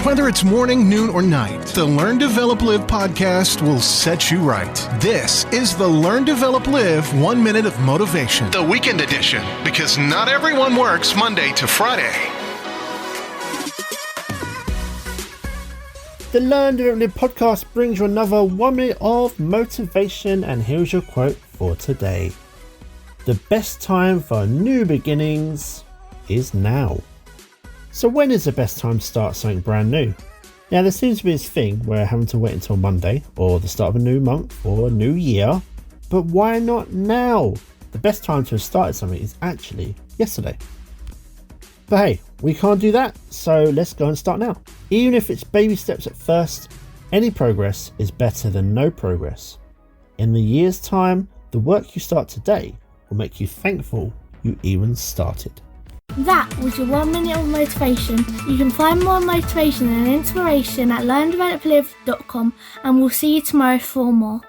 Whether it's morning, noon, or night, the Learn, Develop, Live podcast will set you right. This is the Learn, Develop, Live 1 Minute of Motivation, the weekend edition, because not everyone works Monday to Friday. The Learn, Develop, Live podcast brings you another 1 minute of motivation, and here's your quote for today. The best time for new beginnings is now. So when is the best time to start something brand new? Now there seems to be this thing where having to wait until Monday or the start of a new month or a new year, but why not now? The best time to have started something is actually yesterday. But hey, we can't do that, so let's go and start now. Even if it's baby steps at first, any progress is better than no progress. In the year's time, the work you start today will make you thankful you even started. That was your 1 minute of motivation. You can find more motivation and inspiration at learndeveloplive.com, and we'll see you tomorrow for more.